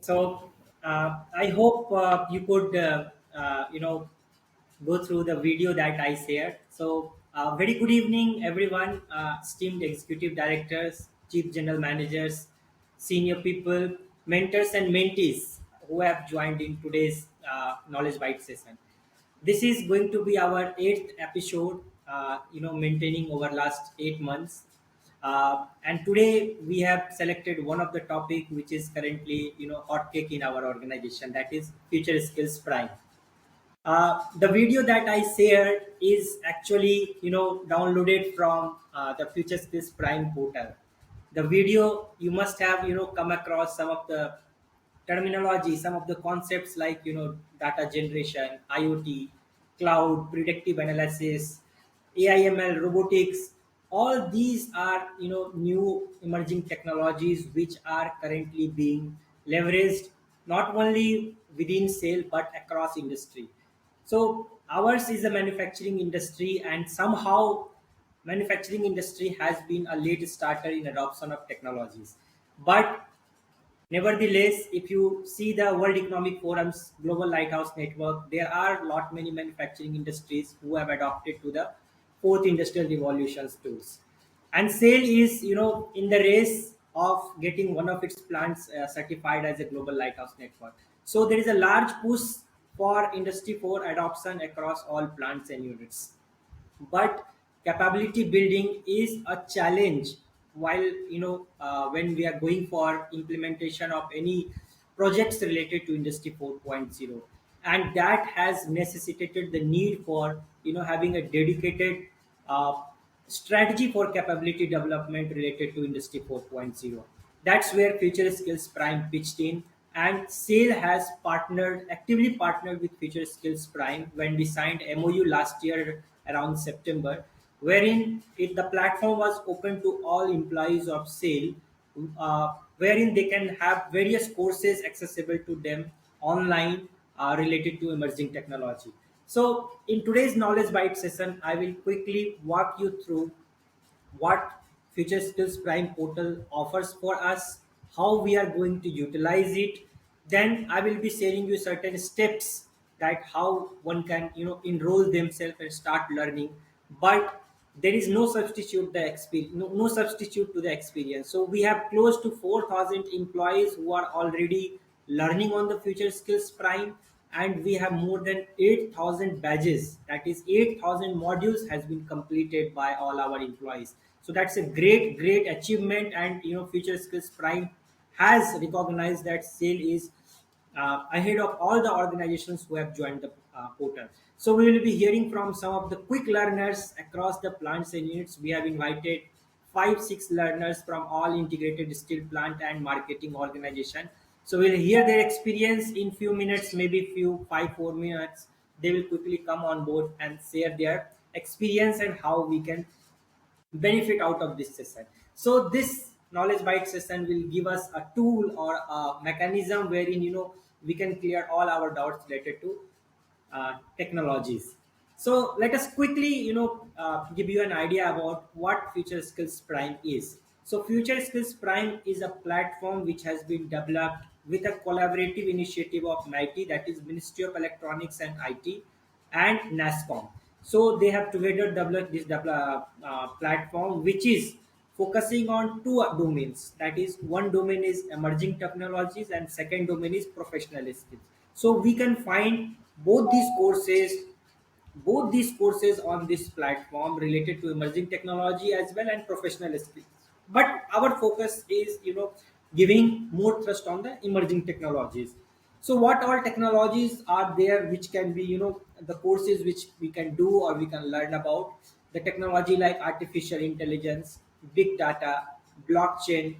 So I hope you could, go through the video that I shared. So very good evening, everyone, esteemed executive directors, chief general managers, senior people, mentors, and mentees who have joined in today's Knowledge Byte session. This is going to be our eighth episode, maintaining over last 8 months. And today we have selected one of the topic which is currently, hot cake in our organization. That is Future Skills Prime. The video that I shared is actually, downloaded from the Future Skills Prime portal. The video you must have, come across some of the terminology, some of the concepts like, data generation, IoT, cloud, predictive analysis, AIML, robotics. All these are, new emerging technologies which are currently being leveraged not only within sale but across industry. So ours is a manufacturing industry, and somehow manufacturing industry has been a late starter in adoption of technologies. But nevertheless, if you see the World Economic Forum's Global Lighthouse Network, there are lot many manufacturing industries who have adopted to the fourth industrial revolution's tools. And SAIL is, in the race of getting one of its plants certified as a Global Lighthouse Network. So there is a large push for Industry 4 adoption across all plants and units, but capability building is a challenge while, when we are going for implementation of any projects related to industry 4.0, and that has necessitated the need for, having a dedicated uh, strategy for capability development related to industry 4.0. That's where Future Skills Prime pitched in, and SAIL has actively partnered with Future Skills Prime when we signed MOU last year around September, wherein the platform was open to all employees of SAIL, wherein they can have various courses accessible to them online related to emerging technology. So, in today's Knowledge Byte session, I will quickly walk you through what Future Skills Prime portal offers for us, how we are going to utilize it. Then I will be sharing you certain steps that how one can, enroll themselves and start learning. But there is no substitute the experience, no substitute to the experience. So we have close to 4,000 employees who are already learning on the Future Skills Prime, and we have more than 8,000 badges, that is 8,000 modules has been completed by all our employees. So that's a great achievement, and, Future Skills Prime has recognized that SAIL is ahead of all the organizations who have joined the portal. So we will be hearing from some of the quick learners across the plants and units. We have invited 5 6 learners from all integrated steel plant and marketing organization. So we'll hear their experience in few minutes, maybe few 5 4 minutes. They will quickly come on board and share their experience and how we can benefit out of this session. So this knowledge byte session will give us a tool or a mechanism wherein, we can clear all our doubts related to technologies. So let us quickly, give you an idea about what Future Skills Prime is. So Future Skills Prime is a platform which has been developed with a collaborative initiative of MIT, that is Ministry of Electronics and IT, and NASCOM. So they have together developed this platform which is focusing on two domains. That is, one domain is emerging technologies and second domain is professional skills. So we can find both these courses on this platform related to emerging technology as well and professional skills. But our focus is, giving more thrust on the emerging technologies. So what all technologies are there which can be, the courses which we can do or we can learn about? The technology like artificial intelligence, big data, blockchain,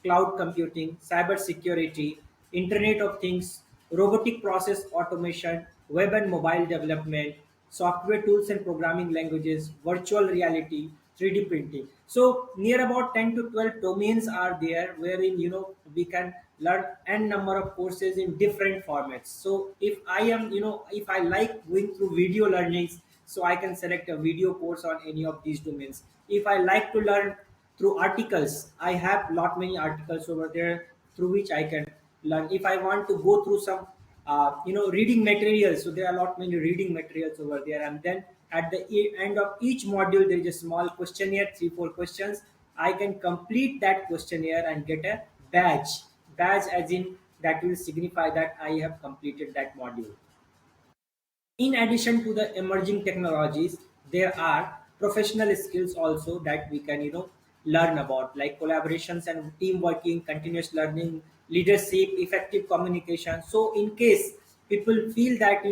cloud computing, cyber security, internet of things, robotic process automation, web and mobile development, software tools and programming languages, virtual reality, 3D printing. So near about 10 to 12 domains are there wherein, we can learn n number of courses in different formats. So if I like going through video learnings, so I can select a video course on any of these domains. If I like to learn through articles, I have lot many articles over there through which I can learn. If I want to go through some reading materials, so there are a lot many reading materials over there, and then at the end of each module there is a small questionnaire, 3 4 questions. I can complete that questionnaire and get a badge as in that will signify that I have completed that module. In addition to the emerging technologies, there are professional skills also that we can learn about, like collaborations and team working, continuous learning, leadership, effective communication. So in case people feel that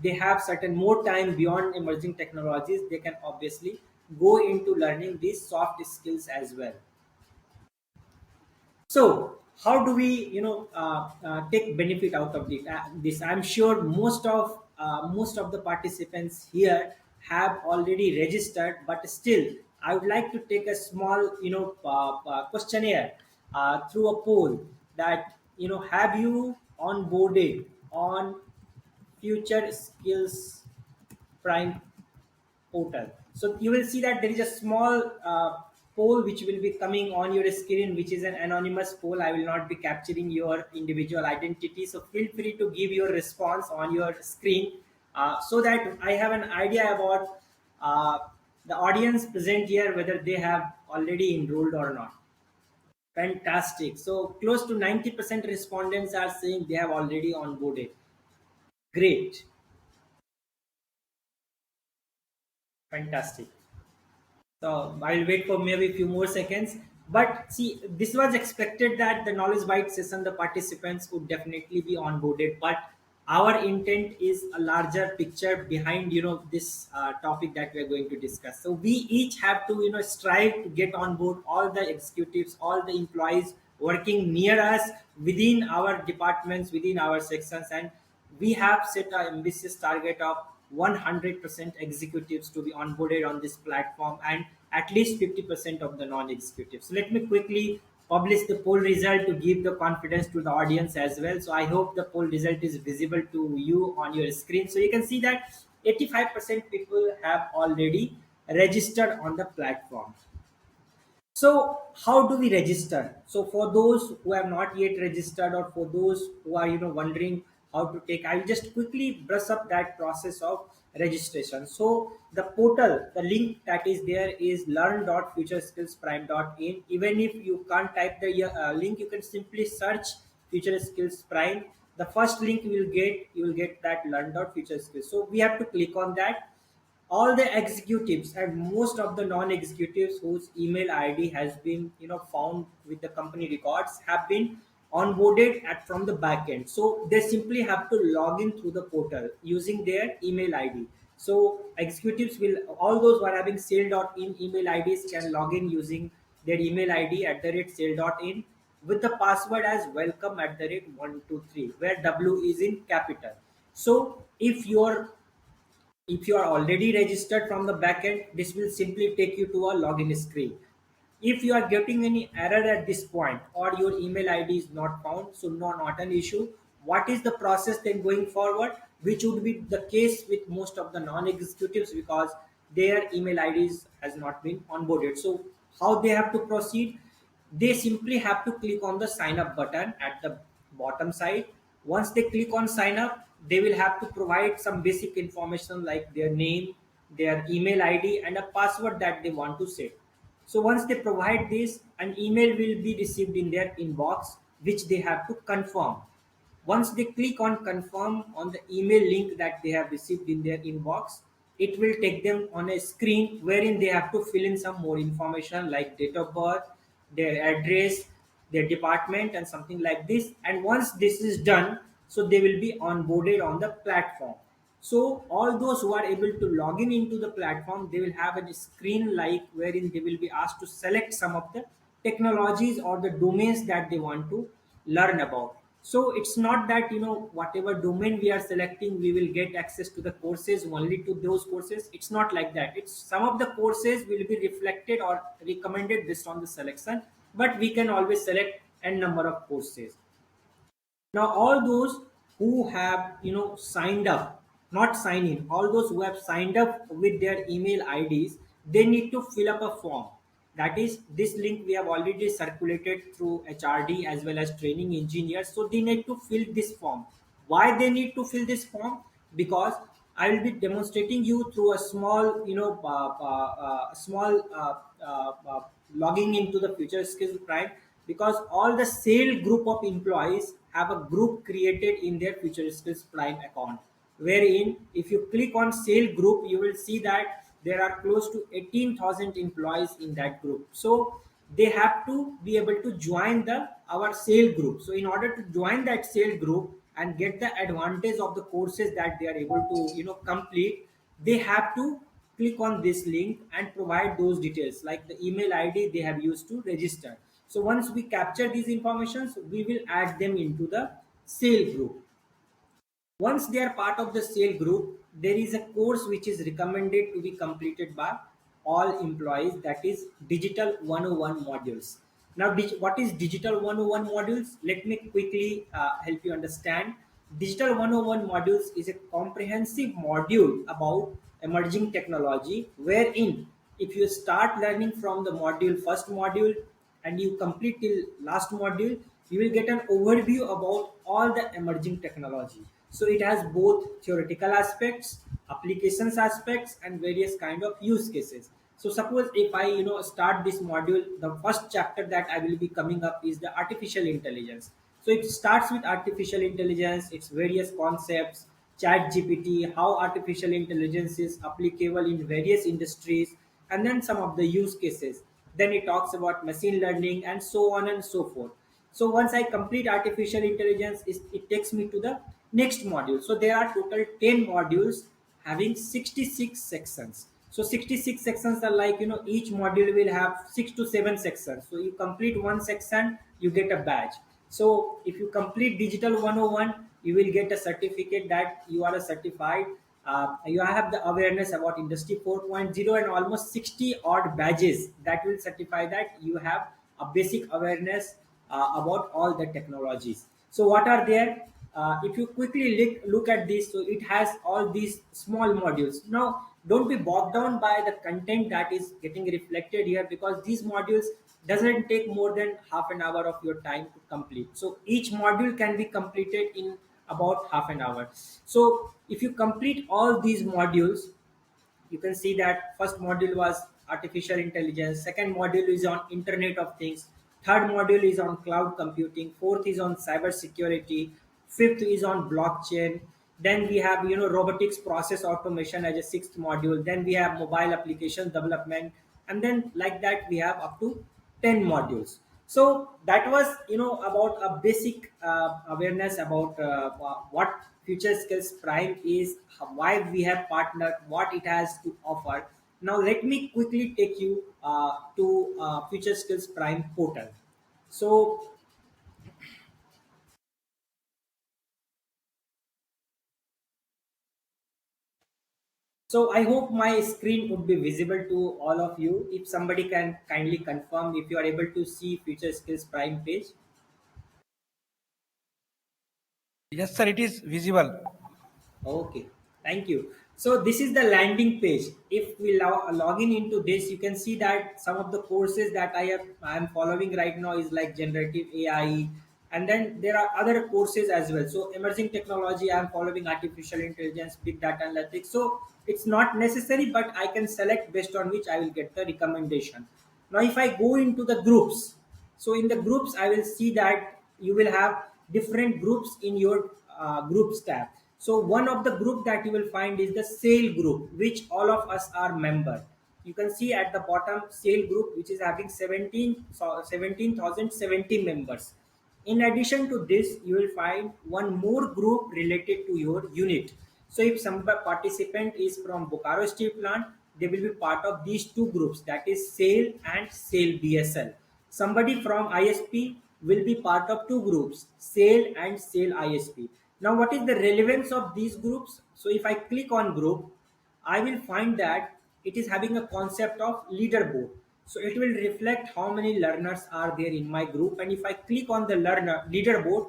they have certain more time beyond emerging technologies, they can obviously go into learning these soft skills as well. So, how do we, take benefit out of this? I'm sure most of the participants here have already registered, but still, I would like to take a small, questionnaire through a poll that have you onboarded on Future Skills Prime portal. So you will see that there is a small poll which will be coming on your screen, which is an anonymous poll. I will not be capturing your individual identity. So feel free to give your response on your screen so that I have an idea about the audience present here, whether they have already enrolled or not. Fantastic. So close to 90% respondents are saying they have already onboarded. Great. Fantastic. So I'll wait for maybe a few more seconds. But see, this was expected that the knowledge byte session, the participants would definitely be onboarded. But our intent is a larger picture behind this topic that we're going to discuss. So we each have to strive to get on board all the executives, all the employees working near us within our departments, within our sections, and we have set an ambitious target of 100% executives to be onboarded on this platform and at least 50% of the non-executives. So let me quickly publish the poll result to give the confidence to the audience as well. So I hope the poll result is visible to you on your screen. So you can see that 85% people have already registered on the platform. So how do we register? So for those who have not yet registered, or for those who are wondering how to take, I'll just quickly brush up that process of registration. So the portal, the link that is there is learn.futureskillsprime.in. Even if you can't type the link, you can simply search Future Skills Prime. The first link you will get that learn.futureskills. So we have to click on that. All the executives and most of the non-executives whose email id has been found with the company records have been onboarded from the back end. So they simply have to log in through the portal using their email id. So executives will, all those who are having sale.in email ids can log in using their email id at the rate sale.in with the password as welcome at the rate 123, where w is in capital. So if you are already registered from the backend, this will simply take you to a login screen. If you are getting any error at this point or your email ID is not found, so no, not an issue. What is the process then going forward? Which would be the case with most of the non-executives because their email IDs has not been onboarded. So how they have to proceed? They simply have to click on the sign up button at the bottom side. Once they click on sign up, they will have to provide some basic information like their name, their email id, and a password that they want to set. So once they provide this, an email will be received in their inbox which they have to confirm. Once they click on confirm on the email link that they have received in their inbox, it will take them on a screen wherein they have to fill in some more information like date of birth, their address, their department, and something like this. And once this is done, so they will be onboarded on the platform. So all those who are able to log in into the platform, they will have a screen like wherein they will be asked to select some of the technologies or the domains that they want to learn about. So it's not that whatever domain we are selecting, we will get access to the courses only to those courses. It's not like that. It's some of the courses will be reflected or recommended based on the selection, but we can always select n number of courses. Now all those who have signed up, not sign in, all those who have signed up with their email ids, they need to fill up a form That is, this link we have already circulated through HRD as well as training engineers. So they need to fill this form. Why they need to fill this form? Because I will be demonstrating you through a small, logging into the Future Skills Prime, because all the sale group of employees have a group created in their Future Skills Prime account, wherein if you click on sale group, you will see that there are close to 18,000 employees in that group. So they have to be able to join the our sale group. So in order to join that sale group and get the advantage of the courses that they are able to complete, they have to click on this link and provide those details like the email id they have used to register. So once we capture these informations, we will add them into the sale group. Once they are part of the sale group, there is a course which is recommended to be completed by all employees, that is Digital 101 modules. Now, what is Digital 101 modules? Let me quickly help you understand. Digital 101 modules is a comprehensive module about emerging technology, wherein if you start learning from the first module and you complete till last module, you will get an overview about all the emerging technology. So it has both theoretical aspects, applications aspects, and various kind of use cases. So suppose if I start this module, the first chapter that I will be coming up is the artificial intelligence. So it starts with artificial intelligence, its various concepts, chat gpt, how artificial intelligence is applicable in various industries, and then some of the use cases. Then it talks about machine learning and so on and so forth. So once I complete artificial intelligence, it takes me to the next module. So there are total 10 modules having 66 sections. So 66 sections are like, each module will have 6 to 7 sections. So you complete one section, you get a badge. So if you complete Digital 101, you will get a certificate that you are a certified. You have the awareness about Industry 4.0 and almost 60 odd badges that will certify that you have a basic awareness about all the technologies. So what are there? If you quickly look at this, so it has all these small modules. Now, don't be bogged down by the content that is getting reflected here, because these modules doesn't take more than half an hour of your time to complete. So each module can be completed in about half an hour. So if you complete all these modules, you can see that first module was artificial intelligence, second module is on internet of things, third module is on cloud computing, fourth is on cyber security, fifth is on blockchain. Then we have robotics process automation as a sixth module. Then we have mobile application development, and then like that we have up to 10 modules. So that was about a basic awareness about what Future Skills Prime is, why we have partnered, what it has to offer. Now let me quickly take you to Future Skills Prime portal. So I hope my screen would be visible to all of you. If somebody can kindly confirm if you are able to see Future Skills Prime page. Yes, sir, it is visible. Okay, thank you. So this is the landing page. If we log in into this, you can see that some of the courses that I am following right now is like generative AI, and then there are other courses as well. So emerging technology, I am following artificial intelligence, big data analytics. So it's not necessary, but I can select based on which I will get the recommendation. Now, if I go into the groups, so in the groups, I will see that you will have different groups in your groups tab. So one of the group that you will find is the sale group, which all of us are member. You can see at the bottom sale group, which is having 17,070 members. In addition to this, you will find one more group related to your unit. So if some participant is from Bokaro Steel Plant, they will be part of these two groups, that is sale and sale BSL. Somebody from ISP will be part of two groups, sale and sale ISP. Now what is the relevance of these groups? So if I click on group, I will find that it is having a concept of leaderboard. So it will reflect how many learners are there in my group. And if I click on the learner leaderboard,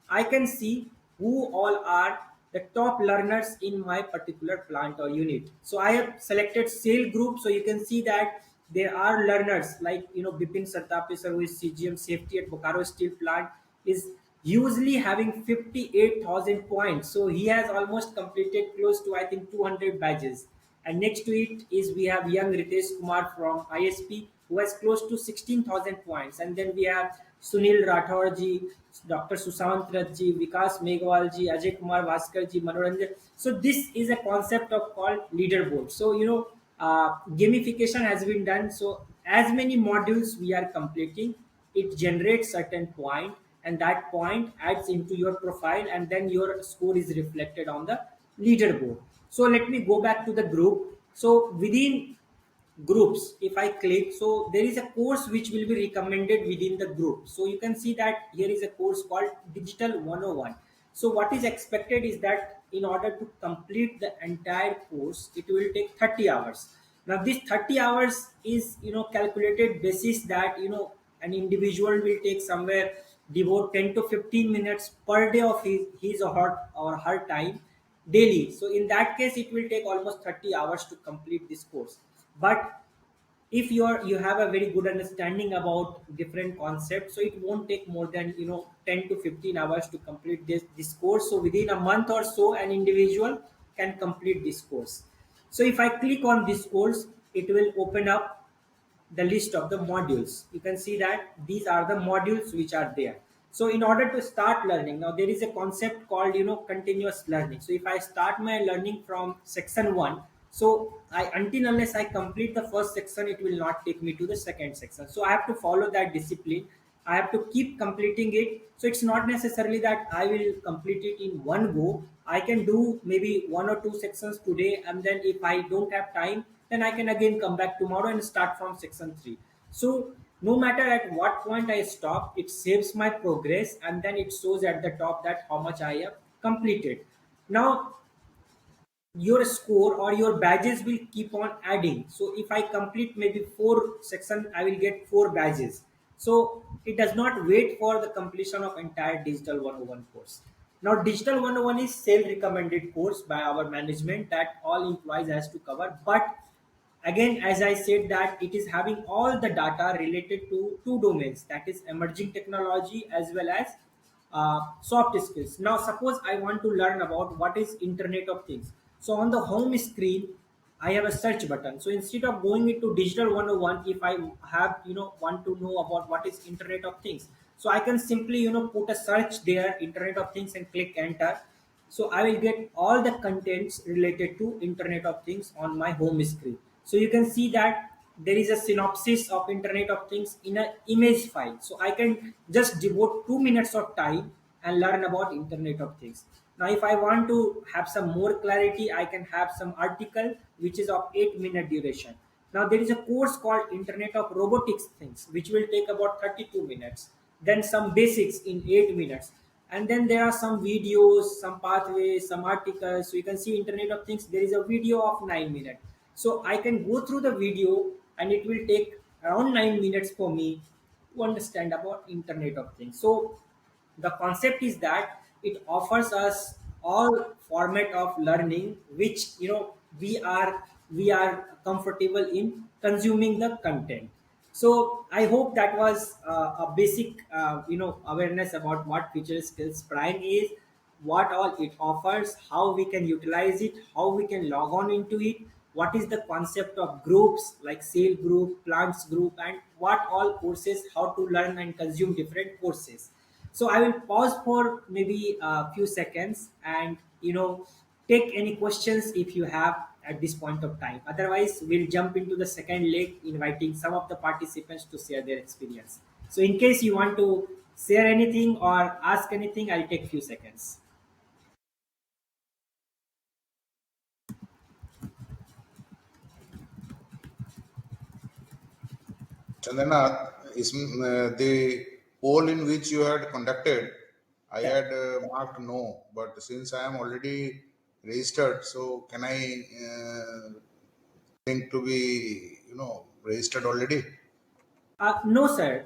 I can see who all are the top learners in my particular plant or unit. So I have selected sale group. So you can see that there are learners like Bipin Sartapi sir, who is CGM safety at Bokaro Steel Plant, is usually having 58,000 points. So he has almost completed close to, I think, 200 badges. And next to it is we have young Ritesh Kumar from ISP, who has close to 16,000 points. And then we have Sunil Rathore ji, Dr. Susant Rath ji, Vikas Megwal ji, Ajay Kumar Bhaskar ji, Manoranjan. So this is a concept of called leaderboard. So gamification has been done. So as many modules we are completing, it generates certain point, and that point adds into your profile, and then your score is reflected on the leaderboard. So let me go back to the group. So within groups, if I click, so there is a course which will be recommended within the group. So you can see that here is a course called Digital 101. So what is expected is that in order to complete the entire course, it will take 30 hours. Now this 30 hours is calculated basis that an individual will take somewhere, devote 10 to 15 minutes per day of his or her time daily. So in that case, it will take almost 30 hours to complete this course. But if you have a very good understanding about different concepts, so it won't take more than 10 to 15 hours to complete this course. So within a month or so, an individual can complete this course. So if I click on this course, it will open up the list of the modules. You can see that these are the modules which are there. So in order to start learning, now there is a concept called continuous learning. So if I start my learning from section 1, so I until unless I complete the first section, it will not take me to the second section. So I have to follow that discipline. I have to keep completing it. So it's not necessarily that I will complete it in one go. I can do maybe one or two sections today, and then if I don't have time, then I can again come back tomorrow and start from section 3. So no matter at what point I stop, it saves my progress, and then it shows at the top that how much I have completed. Now your score or your badges will keep on adding. So if I complete maybe 4 section, I will get 4 badges. So it does not wait for the completion of entire digital 101 course. Now digital 101 is self recommended course by our management that all employees has to cover. But again, as I said, that it is having all the data related to two domains, that is emerging technology as well as soft skills. Now suppose I want to learn about what is internet of things. So on the home screen, I have a search button. So instead of going into digital 101, if I have want to know about what is internet of things, so I can simply put a search there, internet of things, and click enter. So I will get all the contents related to internet of things on my home screen. So you can see that there is a synopsis of internet of things in an image file. So I can just devote 2 minutes of time and learn about internet of things. Now if I want to have some more clarity, I can have some article which is of 8 minute duration. Now there is a course called internet of robotics things, which will take about 32 minutes, then some basics in 8 minutes, and then there are some videos, some pathways, some articles. So you can see internet of things, there is a video of 9 minutes. So I can go through the video, and it will take around 9 minutes for me to understand about internet of things. So the concept is that it offers us all format of learning which we are comfortable in consuming the content. So I hope that was a basic awareness about what Future Skills Prime is, what all it offers, how we can utilize it, how we can log on into it, what is the concept of groups like sale group, plants group, and what all courses, how to learn and consume different courses. So I will pause for maybe a few seconds and take any questions if you have at this point of time. Otherwise, we'll jump into the second leg, inviting some of the participants to share their experience. So in case you want to share anything or ask anything, I'll take few seconds. Chandranath, the poll in which you had conducted, I Yeah. had marked no, but since I am already registered, so can I think to be, registered already? No, sir.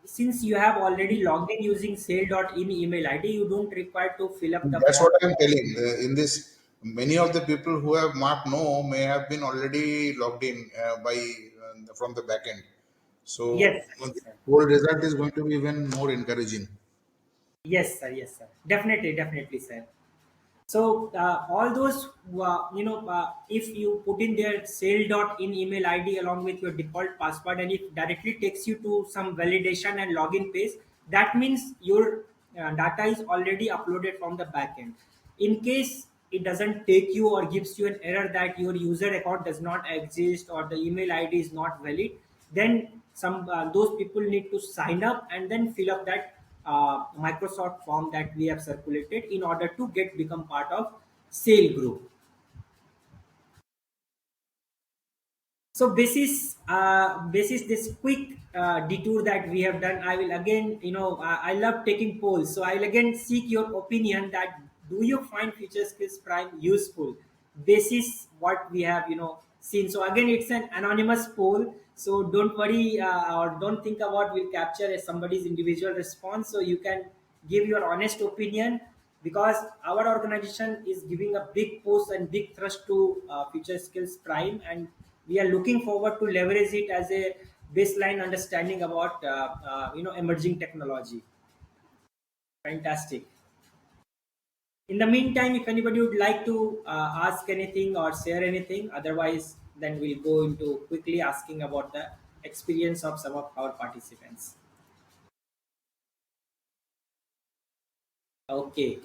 Since you have already logged in using sale.in email ID, you don't require to fill up the That's form. what I'm telling. In this, many of the people who have marked no may have been already logged in by from the back end. So Yes, the yes, sir. whole result is going to be even more encouraging. Yes, sir. Yes, sir. Definitely, definitely, sir. So all those, if you put in their sale.in email ID along with your default password, and it directly takes you to some validation and login page, that means your data is already uploaded from the backend. In case it doesn't take you or gives you an error that your user account does not exist or the email ID is not valid, then some those people need to sign up and then fill up that Microsoft form that we have circulated in order to get become part of sale group. So basis this quick detour that we have done, I will again, I love taking polls. So I'll again seek your opinion that do you find Future Skills Prime useful? Basis what we have, seen. So again, it's an anonymous poll. So don't worry or don't think about we'll capture as somebody's individual response. So you can give your honest opinion because our organization is giving a big push and big thrust to Future Skills Prime, and we are looking forward to leverage it as a baseline understanding about emerging technology. Fantastic. In the meantime, if anybody would like to ask anything or share anything, otherwise then we'll go into quickly asking about the experience of some of our participants. Okay,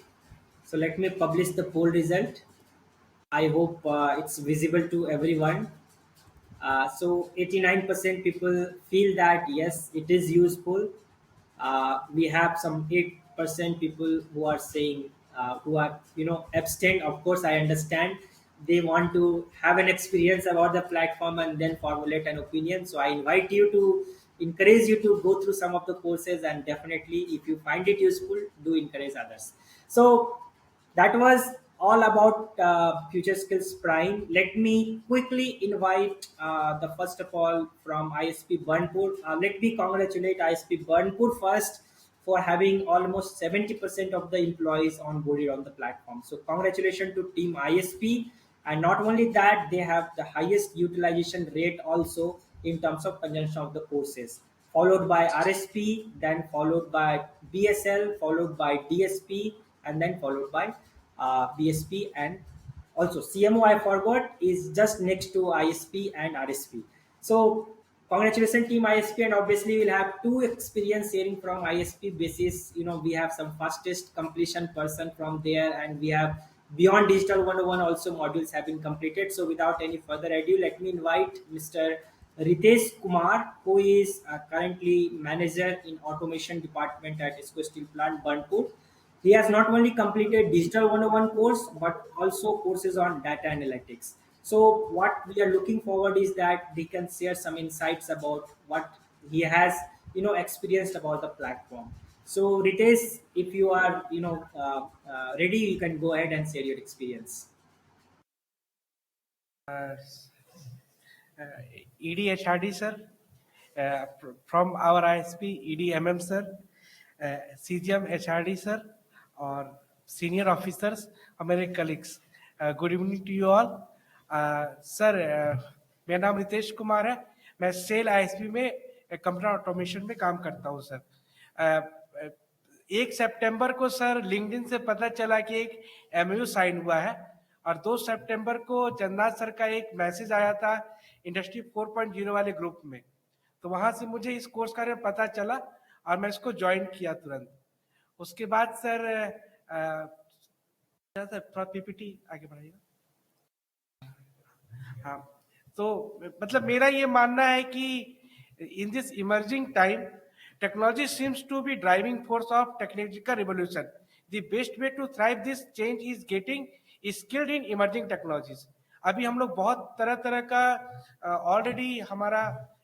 so let me publish the poll result. I hope it's visible to everyone. So 89% people feel that yes, it is useful. We have some 8% people who are saying, who are, abstain. Of course, I understand they want to have an experience about the platform and then formulate an opinion. So I invite you to encourage you to go through some of the courses, and definitely if you find it useful, do encourage others. So that was all about Future Skills Prime. Let me quickly invite the first of all from ISP Burnpur. Let me congratulate ISP Burnpur first for having almost 70% of the employees onboarded on the platform. So congratulations to team ISP. And not only that, they have the highest utilization rate also in terms of consumption of the courses, followed by RSP, then followed by BSL, followed by DSP, and then followed by BSP, and also CMO I forgot is just next to ISP and RSP. So congratulations team ISP, and obviously we'll have two experience sharing from ISP basis. We have some fastest completion person from there, and we have beyond digital 101 also modules have been completed. So without any further ado, let me invite Mr. Ritesh Kumar, who is currently manager in automation department at Isco Steel Plant, Burnpur. He has not only completed Digital 101 course, but also courses on data analytics. So what we are looking forward is that we can share some insights about what he has, experienced about the platform. So Ritesh, if you are, ready, you can go ahead and share your experience. Uh, EDHRD sir, from our ISP EDMM sir, CGM HRD sir, और senior officers, हमारे colleagues. Good evening to you all. Sir मेरा नाम रितेश कुमार है. मैं cell ISP में computer automation में काम करता हूं सर. 1 सितंबर को सर लिंक्डइन से पता चला कि एक एमयू साइन हुआ है, और 2 सितंबर को चंद्रनाथ सर का एक मैसेज आया था इंडस्ट्री 4.0 वाले ग्रुप में. तो वहां से मुझे इस कोर्स का पता चला और मैं इसको ज्वाइन किया तुरंत. उसके बाद सर सर थोड़ा पीपीटी आगे बढ़ाइएगा. हाँ, तो मतलब मेरा ये मानना है कि in this emerging time technology seems to be driving force of technological revolution. The best way to thrive this change is getting skilled in emerging technologies. अभी हम लोग बहुत तरह तरह का ऑलरेडी हमारा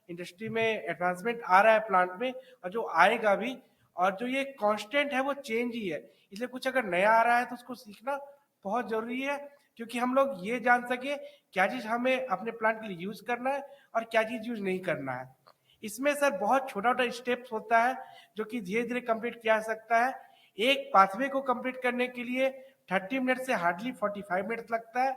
इंडस्ट्री में एडवांसमेंट आ रहा है प्लांट में, और जो आएगा भी, और जो ये कांस्टेंट है वो चेंज ही है. इसलिए कुछ अगर नया आ रहा है तो उसको सीखना बहुत जरूरी है, क्योंकि हम लोग ये जान सके क्या चीज हमें अपने प्लांट के लिए यूज करना है और क्या चीज यूज नहीं करना है. इसमें सर बहुत छोटा छोटा स्टेप्स होता है जो कि धीरे धीरे कंप्लीट किया जा सकता है. एक पाथवे को कंप्लीट करने के लिए 30 मिनट से हार्डली 45 मिनट लगता है,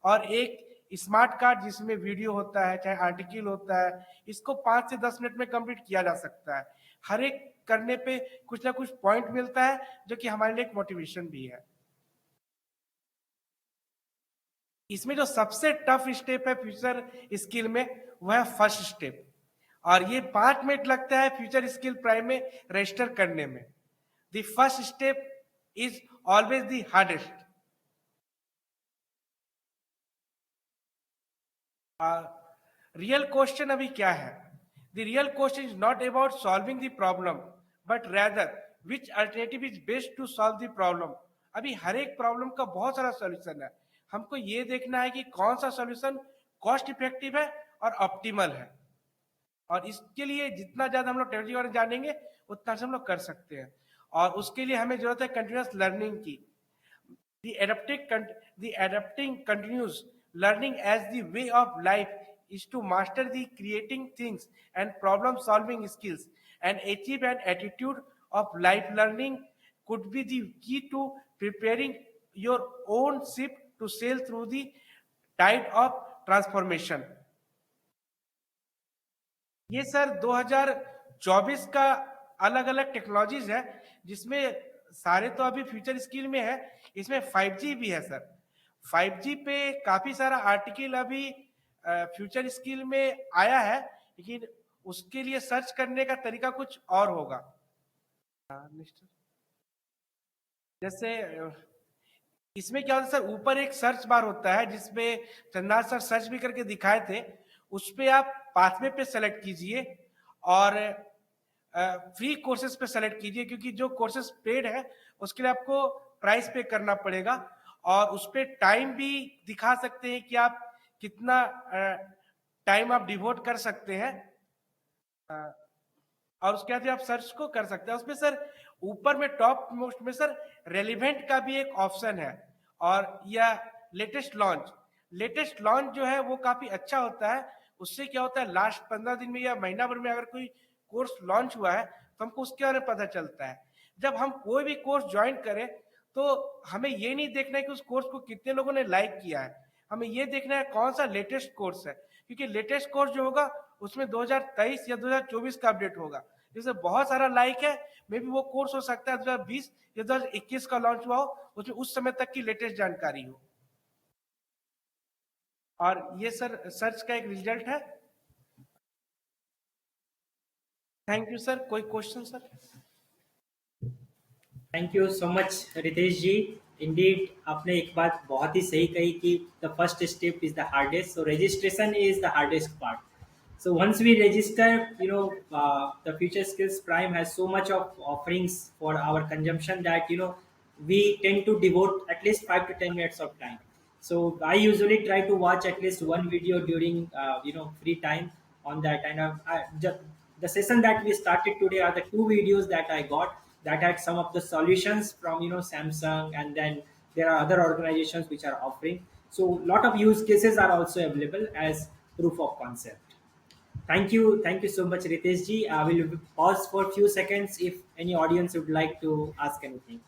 और एक स्मार्ट कार्ड जिसमें वीडियो होता है, चाहे आर्टिकल होता है, इसको 5 से 10 मिनट में कंप्लीट किया जा सकता है। हर एक करने पे कुछ ना कुछ पॉइंट मिलता है, जो कि हमारे लिए एक मोटिवेशन भी है। इसमें जो सबसे टफ स्टेप है फ्यूचर स्किल में, वह है फर्स्ट स्टेप, और ये 5 मिनट लगता है फ्यूचर स्किल प्राइम में रजिस्टर करने में। The first step is always the hardest. Real question अभी क्या है? The real question is not about solving the problem, but rather which alternative is best to solve the problem. अभी हर एक problem का बहुत सारा सॉल्यूशन है, हमको ये देखना है कि कौन सा सॉल्यूशन कॉस्ट इफेक्टिव है और ऑप्टिमल है। और इसके लिए जितना ज्यादा हम लोग टेक्नोलॉजी बारे में जानेंगे, उतना से हम लोग कर सकते हैं। और उसके लिए हमें जरूरत है कंटिन्यूअस लर्निंग की। The adapting continues learning as the way of life is to master the creating things and problem solving skills and achieve an attitude of life learning could be the key to preparing your own ship to sail through the tide of transformation. ये sir 2024 का अलग अलग technologies है, जिसमें सारे तो अभी future skill में है, इसमें 5G भी है सर। 5G पे काफी सारा आर्टिकल अभी फ्यूचर स्किल में आया है, लेकिन उसके लिए सर्च करने का तरीका कुछ और होगा। मिस्टर, जैसे इसमें क्या होता है सर, ऊपर एक सर्च बार होता है जिसमें चंद्रनाथ सर सर्च भी करके दिखाए थे। उस पे आप पाथवे पे सेलेक्ट कीजिए और फ्री कोर्सेज पे सेलेक्ट कीजिए, क्योंकि जो कोर्सेज पेड है उसके लिए आपको प्राइस पे करना पड़ेगा। और उस पे टाइम भी दिखा सकते हैं कि आप कितना टाइम आप डिवोट कर सकते हैं। और उसके बाद आप सर्च को कर सकते हैं। उसमें सर ऊपर में टॉप मोस्ट में सर रेलिवेंट का भी एक ऑप्शन है, और या लेटेस्ट लॉन्च जो है वो काफी अच्छा होता है। उससे क्या होता है, लास्ट 15 दिन में या महीना भर में अगर कोई कोर्स लॉन्च हुआ है तो हमको उसके बारे में पता चलता है। जब हम कोई भी कोर्स ज्वाइन करें तो हमें ये नहीं देखना है कि उस कोर्स को कितने लोगों ने लाइक किया है, हमें ये देखना है कौन सा लेटेस्ट कोर्स है। क्योंकि लेटेस्ट कोर्स जो होगा उसमें 2023 या 2024 का अपडेट होगा, जैसे बहुत सारा लाइक है, मे बी वो कोर्स हो सकता है 2020 या 2021 का लॉन्च हुआ हो, उसमें उस समय तक की लेटेस्ट जानकारी हो। और ये सर सर्च का एक रिजल्ट है। Thank you sir. कोई question sir? Thank you so much Ritesh ji. Indeed आपने एक बात बहुत ही सही कही कि the first step is the hardest, so registration is the hardest part. So once we register, the Future Skills Prime has so much of offerings for our consumption that we tend to devote at least 5 to 10 minutes of time. So I usually try to watch at least one video during free time on that. And the session that we started today are the two videos that I got that had some of the solutions from Samsung, and then there are other organizations which are offering. So lot of use cases are also available as proof of concept. Thank you so much, Ritesh ji. I will pause for a few seconds if any audience would like to ask anything.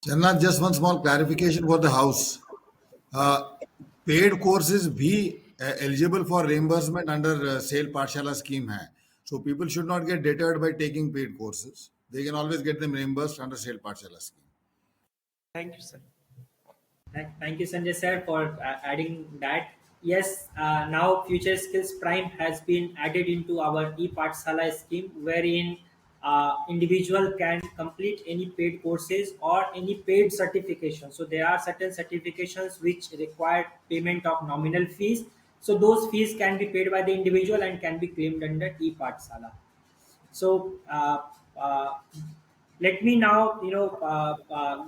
Jannat, just one small clarification for the house. Uh, Paid courses भी eligible for reimbursement under sale Pathshala scheme hai. So people should not get deterred by taking paid courses. They can always get them reimbursed under sale Pathshala scheme. Thank you sir. Thank you, Sanjay sir, for adding that. Yes, now Future Skills Prime has been added into our e-Pathshala scheme, wherein individual can complete any paid courses or any paid certification. So there are certain certifications which require payment of nominal fees. So those fees can be paid by the individual and can be claimed under e-Pathshala. So let me now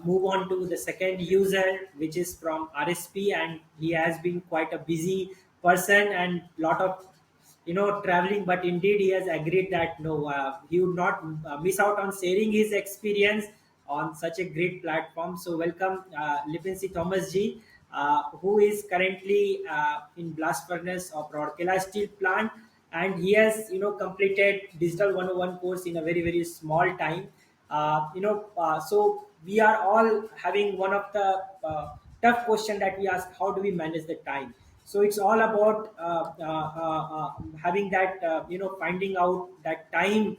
move on to the second user, which is from RSP, and he has been quite a busy person and lot of traveling, but indeed he has agreed that no, he would not miss out on sharing his experience on such a great platform. So welcome, Lipinsi Thomas ji, who is currently in blast furnace of Rourkela steel plant, and he has completed digital 101 course in a very very small time. So we are all having one of the tough question that we ask: how do we manage the time? So it's all about having that, finding out that time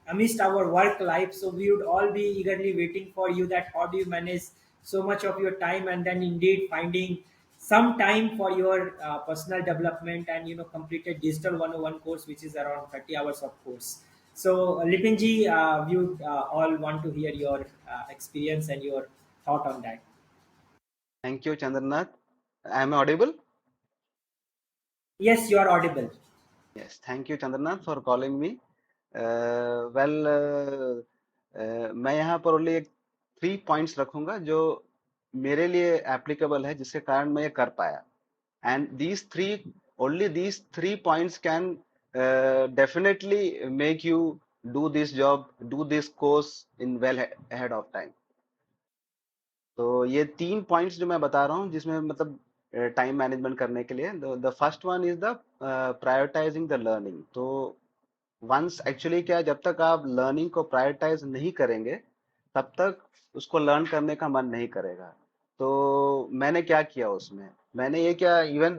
amidst our work life. So we would all be eagerly waiting for you, that how do you manage so much of your time, and then indeed finding some time for your personal development, and complete a digital 101 course which is around 30 hours of course. So Lipinji, we would all want to hear your experience and your thought on that. Thank you, Chandranath. Am I audible? Yes, you are audible. Yes. Thank you, Chandranath, for calling me. Well, मैं यहाँ पर only एक 3 points रखूंगा जो मेरे लिए applicable है, जिसके कारण मैं ये कर पाया. And these three, only these 3 points can definitely make you do this job, do this course in well ahead of time. तो ये 3 पॉइंट्स जो मैं बता रहा हूँ, जिसमें मतलब टाइम मैनेजमेंट करने के लिए, the first one is the prioritising the learning. तो वंस एक्चुअली क्या है, जब तक आप लर्निंग को प्रायोरिटाइज नहीं करेंगे तब तक उसको लर्न करने का मन नहीं करेगा. तो मैंने क्या किया उसमें, मैंने ये क्या, even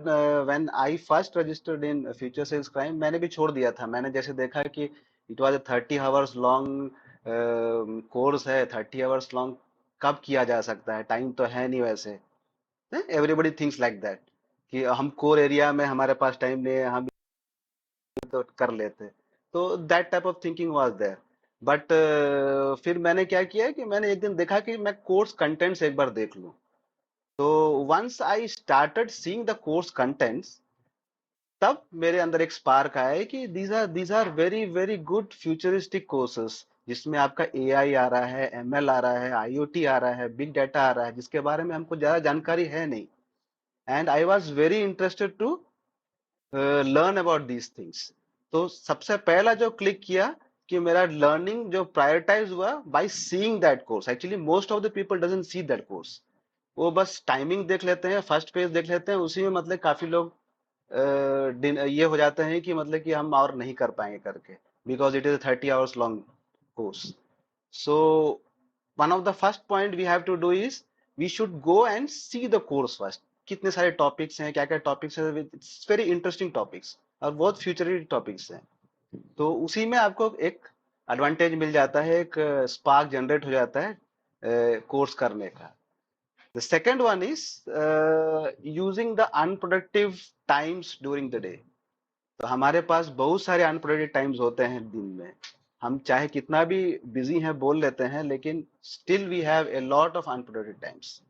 when I first registered in future sales crime, मैंने भी छोड़ दिया था. मैंने जैसे देखा कि it was a 30 hours long course है, 30 आवर्स लॉन्ग कब किया जा सकता है, टाइम तो है नहीं वैसे. एवरीबडी थिंक्स लाइक दैट कि हम कोर एरिया में हमारे पास टाइम नहीं है, हम तो कर लेते. तो that type of thinking was there. But फिर मैंने क्या किया कि मैंने एक दिन देखा कि मैं कोर्स कंटेंट्स एक बार देख लूं. तो once I started seeing the course contents, तब मेरे अंदर एक स्पार्क आया कि these are very very good futuristic courses, जिसमें आपका एआई आ रहा है, एमएल आ रहा है, आईओटी आ रहा है, बिग डाटा आ रहा है, जिसके बारे में हमको ज्यादा जानकारी है नहीं. And I was very interested to learn about these things. तो सबसे पहला जो क्लिक किया कि मेरा लर्निंग जो प्रायोरिटाइज हुआ by seeing that course. Actually most of the people doesn't see that course. वो बस टाइमिंग देख लेते हैं, फर्स्ट पेज देख लेते हैं, उसी में मतलब काफी लोग ये हो जाते हैं कि मतलब कि हम और नहीं कर पाएंगे करके, because it is 30 hours long course. So one of the first point we have to do is we should go and see the course first. कितने सारे टॉपिक्स हैं, क्या क्या टॉपिक्स हैं, इट्स वेरी इंटरेस्टिंग टॉपिक्स और बहुत futuristic topics हैं. तो उसी में आपको एक एडवांटेज मिल जाता है, एक स्पार्क जनरेट हो जाता है कोर्स करने का. The second one is using the unproductive times during the day. तो हमारे पास बहुत सारे अनप्रोडक्टिव टाइम्स होते हैं दिन में. हम चाहे कितना भी बिजी हैं बोल लेते हैं, लेकिन still we have a lot of unproductive times.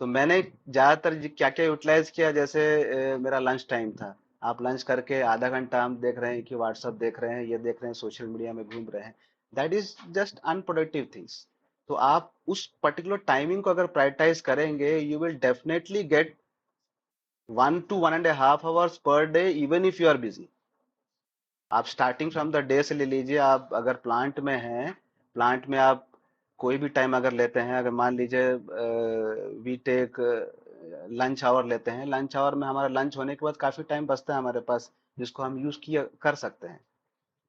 तो मैंने ज्यादातर क्या क्या यूटिलाइज किया, जैसे मेरा लंच टाइम था. आप लंच करके आधा घंटा हम देख रहे हैं कि व्हाट्सएप देख रहे हैं, ये देख रहे हैं, सोशल मीडिया में घूम रहे हैं. That is just unproductive things. तो आप उस पर्टिकुलर टाइमिंग को अगर प्रायोरिटाइज करेंगे, you will definitely get 1 to 1.5 hours per day, even if you are busy. आप स्टार्टिंग फ्रॉम द डे से ले लीजिए. आप अगर प्लांट में हैं, प्लांट में आप कोई भी टाइम अगर लेते हैं, अगर मान लीजिए वी टेक लंच आवर लेते हैं, लंच आवर में हमारा लंच होने के बाद काफी टाइम बचता है हमारे पास, जिसको हम यूज किया कर सकते हैं.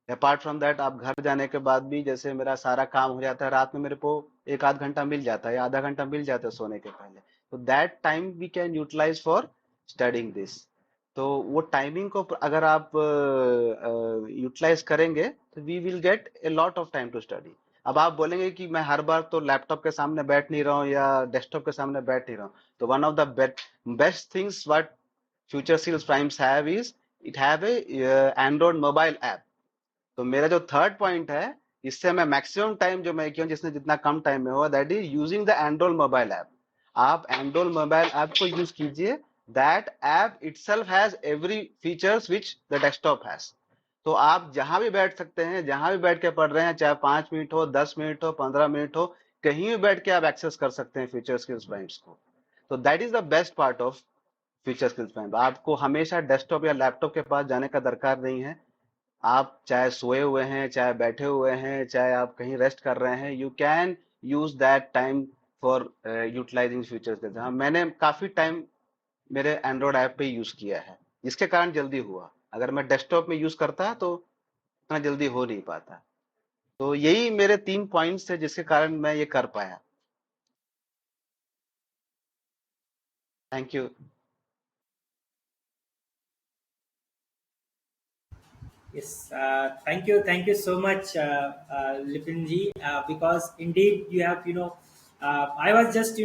अपार्ट फ्रॉम दैट, आप घर जाने के बाद भी जैसे मेरा सारा काम हो जाता है, रात में मेरे को एक आध घंटा मिल जाता है या आधा घंटा मिल जाता है सोने के पहले. तो that time we can utilize for studying this. तो वो टाइमिंग को अगर आप यूटिलाइज करेंगे तो we will get a lot of time to study. अब आप बोलेंगे कि मैं हर बार तो लैपटॉप के सामने बैठ नहीं रहा हूँ या डेस्कटॉप के सामने बैठ नहीं रहा हूँ. तो one of the best things what future skills primes have is it have a Android mobile app. तो मेरा जो थर्ड पॉइंट है, इससे मैं मैक्सिमम टाइम जो मैं किया, जिसने जितना कम टाइम में हो, that is using the Android mobile app. आप एंड्रॉइड मोबाइल ऐप को यूज कीजिए. That app itself has every features which the desktop has. तो आप जहां भी बैठ सकते हैं, जहां भी बैठ के पढ़ रहे हैं, चाहे 5 मिनट हो, 10 मिनट हो, 15 मिनट हो, कहीं भी बैठ के आप एक्सेस कर सकते हैं फ्यूचर स्किल्स प्राइम्स को. तो that is the best part of future skills prime. आपको हमेशा डेस्कटॉप या लैपटॉप के पास जाने का दरकार नहीं है. आप चाहे सोए हुए हैं, चाहे बैठे हुए हैं, चाहे आप कहीं रेस्ट कर रहे हैं, you can use that time for utilizing future skills. हाँ, मैंने काफी टाइम मेरे एंड्रॉइड ऐप पे यूज किया है, जिसके कारण जल्दी हुआ. अगर मैं डेस्कटॉप में यूज करता तो इतना जल्दी हो नहीं पाता. तो यही मेरे 3 पॉइंट्स थे जिसके कारण मैं ये कर पाया. Thank you. Yes, thank you so much, Lipinji, because indeed you have, I was just,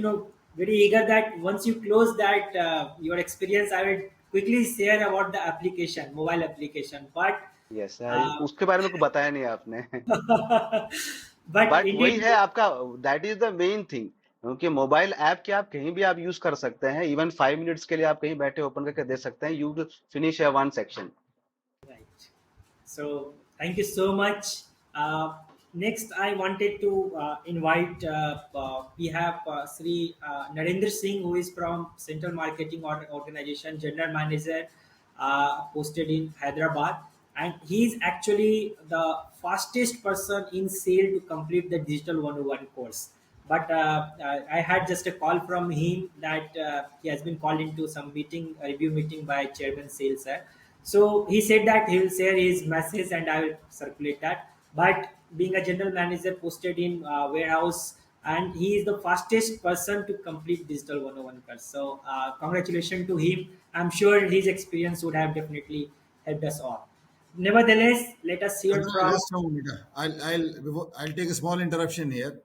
very eager that once you close that, your experience, I will quickly share about the application, mobile application. But, yes, uh, उसके बारे में को बताया नहीं आपने। but but वही indeed, है आपका, that is the main thing, क्योंकि मोबाइल ऐप के आप कहीं भी आप यूज कर सकते हैं, इवन 5 मिनट्स के लिए आप कहीं बैठे ओपन करके दे सकते हैं, you will finish A one section. right. So thank you so much. Next, I wanted to invite. We have Sri Narendra Singh, who is from Central Marketing Organization, General Manager, posted in Hyderabad, and he is actually the fastest person in sale to complete the Digital 101 course. But I had just a call from him that he has been called into some meeting, a review meeting by Chairman Sales, sir. So he said that he will share his message and I will circulate that. But being a general manager posted in warehouse, and he is the fastest person to complete Digital 101 course. So congratulations to him. I'm sure his experience would have definitely helped us all. Nevertheless, let us hear Chandra, from. just a moment. I'll take a small interruption here.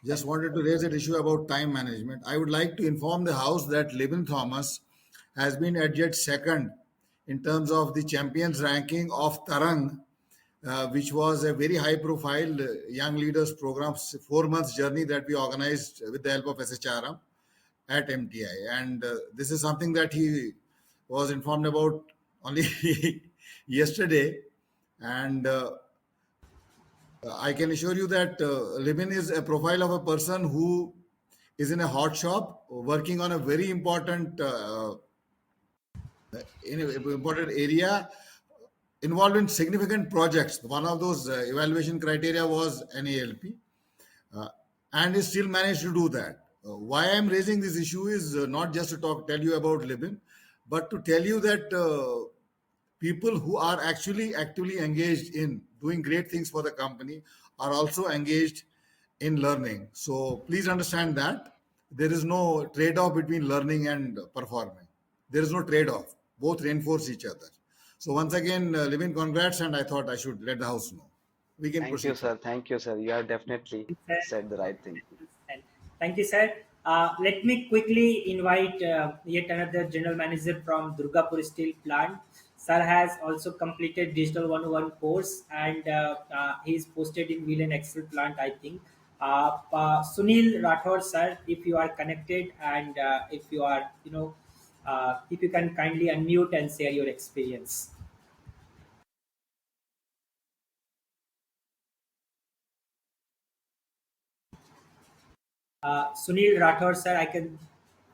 Just wanted to raise an issue about time management. I would like to inform the House that Libin Thomas has been adjudged second in terms of the champions ranking of Tarang, which was a very high profile young leaders program, 4 months journey that we organized with the help of SHRM at MTI. And this is something that he was informed about only yesterday. And I can assure you that Libin is a profile of a person who is in a hot shop working on a very important in an important area involved in significant projects. One of those evaluation criteria was NALP, uh, and he still managed to do that. Why I'm raising this issue is not just to tell you about Libin, but to tell you that people who are actually actively engaged in doing great things for the company are also engaged in learning. So please understand that there is no trade-off between learning and performing. There is no trade-off. Both reinforce each other. So once again, Livin, congrats, and I thought I should let the house know. We can thank you proceed sir, further. Thank you sir, you have definitely said the right thing. And thank you, sir. Let me quickly invite yet another general manager from Durgapur Steel Plant. Sir has also completed Digital 101 course and he is posted in Wheel and Excel plant, I think. Sunil Rathore, sir, if you are connected and if you are, if you can kindly unmute and share your experience. Sunil Rathore, sir, I can.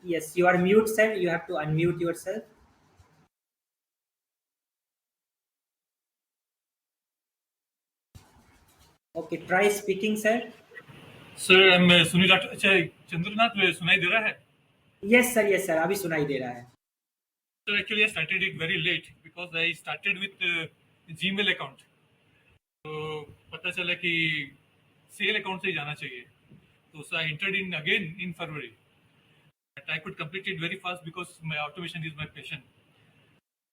Yes, you are mute, sir. You have to unmute yourself. Okay, try speaking, sir. Sir मैं सुनील अच्छा चंद्रनाथ सुनाई दे रहा है। Yes, sir. अभी सुनाई दे रहा है. So actually I started it very late because I started with Gmail account। तो पता चला कि सेल अकाउंट से ही जाना चाहिए, तो so I entered in again in February, but I could complete it very fast because my automation is my passion।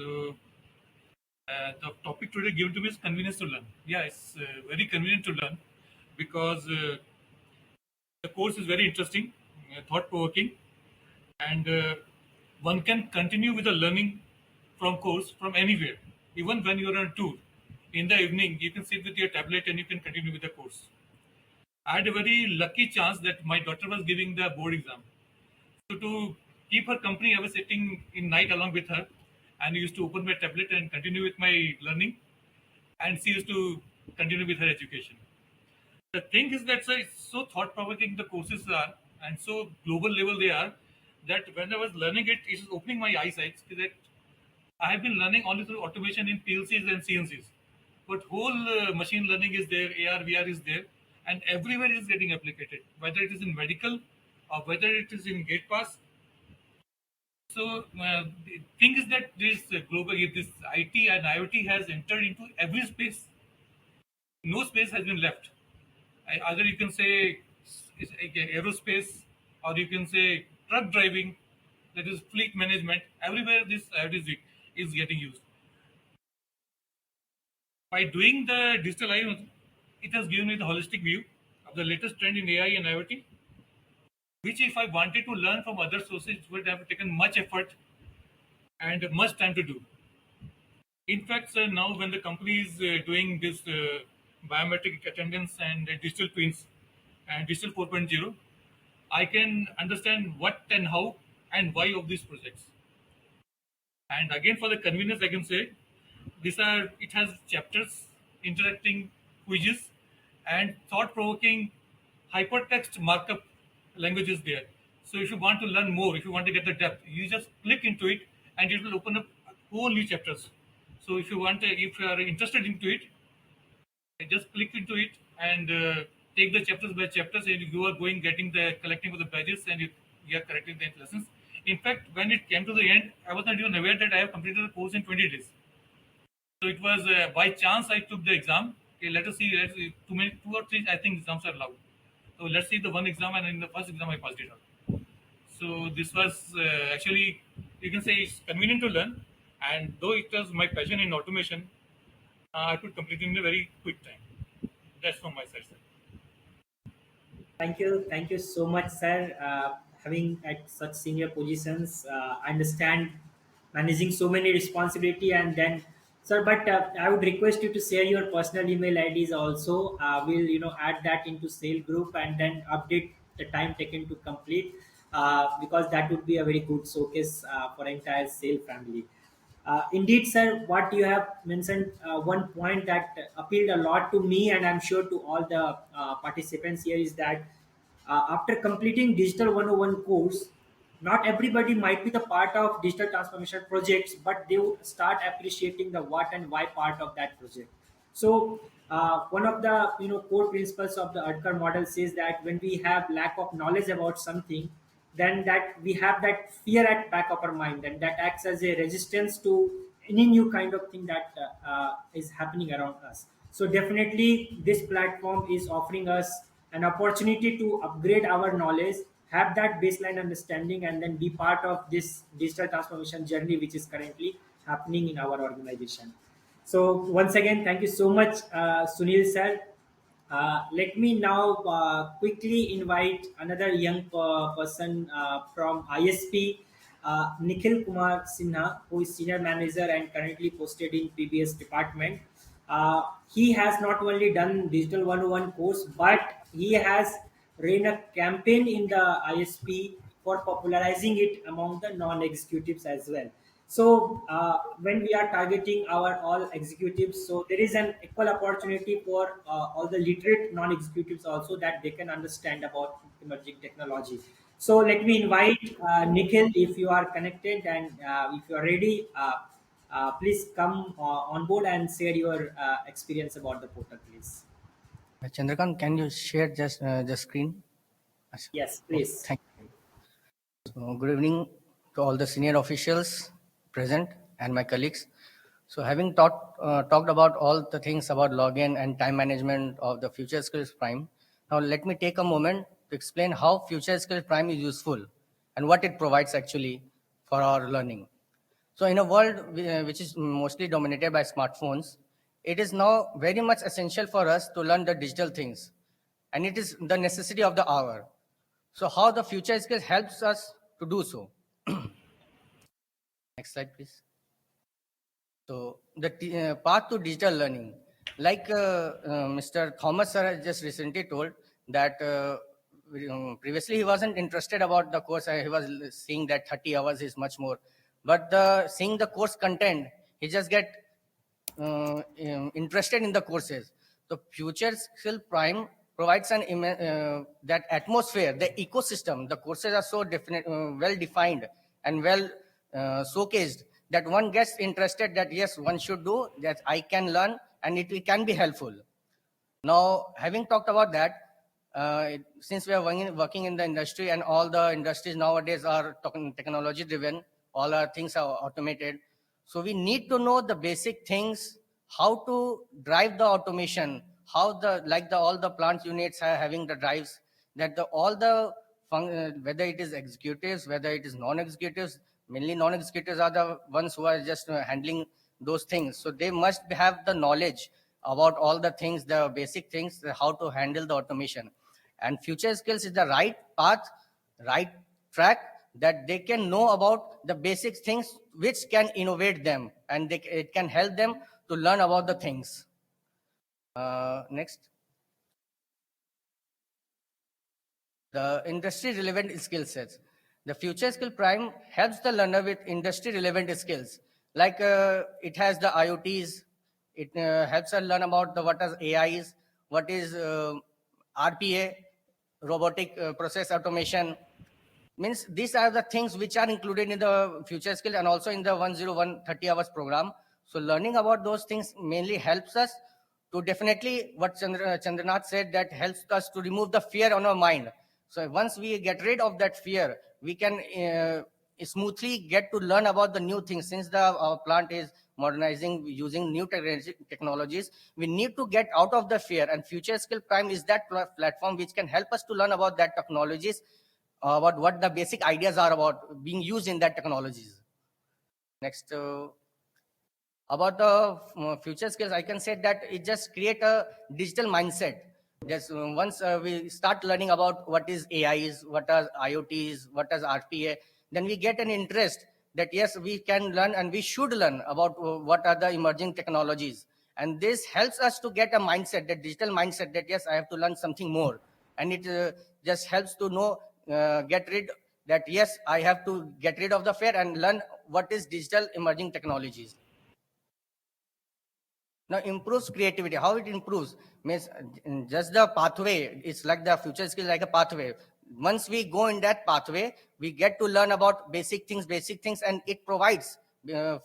So the topic today given to me is convenience to learn। Yeah, it's very convenient to learn because the course is very interesting, thought provoking, and one can continue with the learning from course from anywhere, even when you're on tour. In the evening, you can sit with your tablet and you can continue with the course. I had a very lucky chance that my daughter was giving the board exam. So to keep her company, I was sitting in night along with her, and I used to open my tablet and continue with my learning, and she used to continue with her education. The thing is that sir, it's so thought provoking the courses are, and so global level they are, that when I was learning it, it is opening my eyesight that I have been learning only through automation in PLCs and CNCs, but whole machine learning is there, AR, VR is there, and everywhere it is getting applicated, whether it is in medical or whether it is in gate pass. So the thing is that this global, this IT and IoT has entered into every space. No space has been left. Either you can say it's like aerospace, or you can say truck driving, that is fleet management. Everywhere this IoT is getting used. By doing the digital IoT, it has given me the holistic view of the latest trend in AI and IoT, which if I wanted to learn from other sources would have taken much effort and much time to do. In fact, sir, now when the company is doing this biometric attendance and digital twins and digital 4.0, I can understand what and how and why of these projects. And again, for the convenience, I can say it has chapters, interacting quizzes, and thought-provoking hypertext markup languages there. So if you want to learn more, if you want to get the depth, you just click into it, and it will open up whole new chapters. So if you are interested into it, just click into it and take the chapters by chapters, and you are going getting the collecting of the badges, and you are correcting the lessons. In fact, when it came to the end, I was not even aware that I have completed the course in 20 days. So it was by chance I took the exam. Okay, let us see. Two or three, I think exams are allowed. So let's see the one exam, and in the first exam I passed it out. So this was actually, you can say, it's convenient to learn, and though it was my passion in automation, I could complete it in a very quick time. That's from my side, sir. Thank you so much, sir. Having at such senior positions, I understand managing so many responsibility, and then, sir. But I would request you to share your personal email IDs also. We'll add that into sale group and then update the time taken to complete, because that would be a very good showcase for entire sale family. Indeed, sir, what you have mentioned, one point that appealed a lot to me, and I'm sure to all the participants here, is that after completing Digital 101 course, not everybody might be the part of digital transformation projects, but they would start appreciating the what and why part of that project. So one of the core principles of the Adkar model says that when we have lack of knowledge about something, then that we have that fear at back of our mind, and that acts as a resistance to any new kind of thing that is happening around us. So definitely this platform is offering us an opportunity to upgrade our knowledge, have that baseline understanding, and then be part of this digital transformation journey which is currently happening in our organization. So once again, thank you so much, Sunil sir. Let me now quickly invite another young person from ISP, Nikhil Kumar Sinha, who is senior manager and currently posted in PBS department. He has not only done Digital 101 course, but he has ran a campaign in the ISP for popularizing it among the non-executives as well. So when we are targeting our all executives, so there is an equal opportunity for all the literate non-executives also, that they can understand about emerging technology. So let me invite Nikhil, if you are connected and if you are ready, please come on board and share your experience about the portal, please. Chandrakant, can you share just the screen? Yes, Okay, please. thank you. So, good evening to all the senior officials present and my colleagues. So, having talked about all the things about login and time management of the Future Skills Prime, now let me take a moment to explain how Future Skills Prime is useful and what it provides actually for our learning. So, in a world which is mostly dominated by smartphones, it is now very much essential for us to learn the digital things, and it is the necessity of the hour. So, how the future skills helps us to do so? Next slide, please. So, the path to digital learning, like Mr. Thomas sir has just recently told that previously he wasn't interested about the course. He was seeing that 30 hours is much more, but seeing the course content, he just get interested in the courses. The Future Skill Prime provides that atmosphere, the ecosystem. The courses are so definite, well defined and well showcased that one gets interested that yes, one should do that. I can learn and it can be helpful. Now, having talked about that, since we are working in the industry and all the industries nowadays are technology driven, all our things are automated. So we need to know the basic things, how to drive the automation, how all the plant units are having the drives, that all the whether it is executives, whether it is non-executives. Mainly non-executives are the ones who are just handling those things. So they must have the knowledge about all the things, the basic things, how to handle the automation. And future skills is the right path, right track, that they can know about the basic things which can innovate them, and it can help them to learn about the things. Next. The industry relevant skill sets. The future skill prime helps the learner with industry relevant skills. Like it has the IoTs, it helps us learn about the what is AIs, what is RPA, robotic process automation. Means these are the things which are included in the future skill and also in the 101 30 hours program. So learning about those things mainly helps us to definitely what Chandranath said, that helps us to remove the fear on our mind. So once we get rid of that fear, we can smoothly get to learn about the new things. Since our plant is modernizing using new technologies, we need to get out of the fear, and future skill prime is that platform which can help us to learn about that technologies, about what the basic ideas are about being used in that technologies. Next, about the future skills, I can say that it just create a digital mindset. Just once we start learning about what is AIs, what are IoTs, what is RPA, then we get an interest that yes, we can learn and we should learn about what are the emerging technologies. And this helps us to get a mindset, that digital mindset, that yes, I have to learn something more. And it just helps to know, get rid that yes, I have to get rid of the fear and learn what is digital emerging technologies. Now improves creativity. How it improves means just the pathway. It's like the future skill, like a pathway. Once we go in that pathway, we get to learn about basic things, and it provides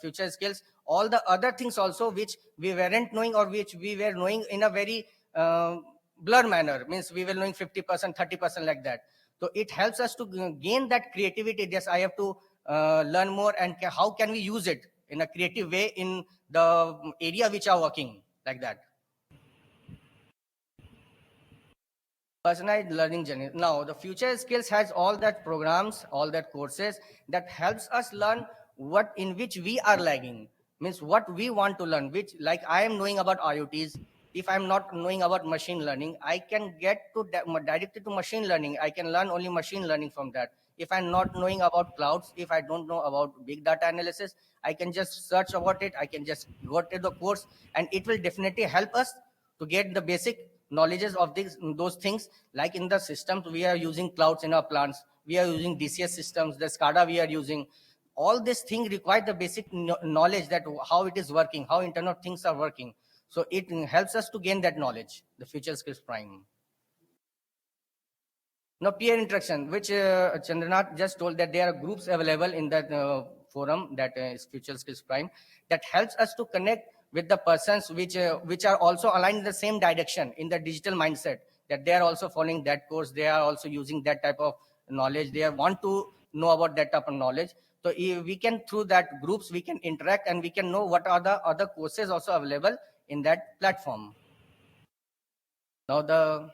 future skills. All the other things also which we weren't knowing, or which we were knowing in a very blur manner. Means we were knowing 50%, 30% like that. So it helps us to gain that creativity. Yes, I have to learn more, and how can we use it in a creative way in the area which are working, like that. Personalized learning journey. Now the future skills has all that programs, all that courses that helps us learn what in which we are lagging. Means what we want to learn, which like I am knowing about IoTs. If I'm not knowing about machine learning, I can get to directly to machine learning. I can learn only machine learning from that. If I'm not knowing about clouds, if I don't know about big data analysis, I can just search about it. I can just go to the course, and it will definitely help us to get the basic knowledges of those things. Like in the systems, we are using clouds in our plants, we are using DCS systems, the SCADA we are using. All this thing require the basic knowledge, that how it is working, how internet things are working. So it helps us to gain that knowledge, the future skills prime. Now, peer interaction, which Chandranath just told, that there are groups available in that forum, that is Future Skills Prime, that helps us to connect with the persons which are also aligned in the same direction in the digital mindset, that they are also following that course, they are also using that type of knowledge, they want to know about that type of knowledge. So we can, through that groups, we can interact, and we can know what are the other courses also available in that platform. Now the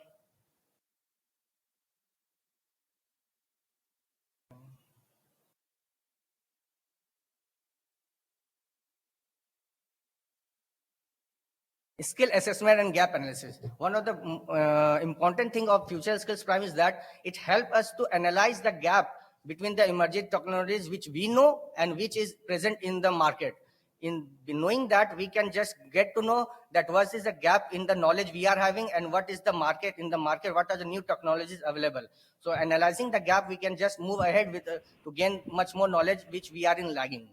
skill assessment and gap analysis. One of the important thing of future skills prime is that it helps us to analyze the gap between the emerging technologies which we know and which is present in the market. In knowing that, we can just get to know that what is the gap in the knowledge we are having, and what is the market, in the market what are the new technologies available. So analyzing the gap, we can just move ahead with to gain much more knowledge which we are in lagging.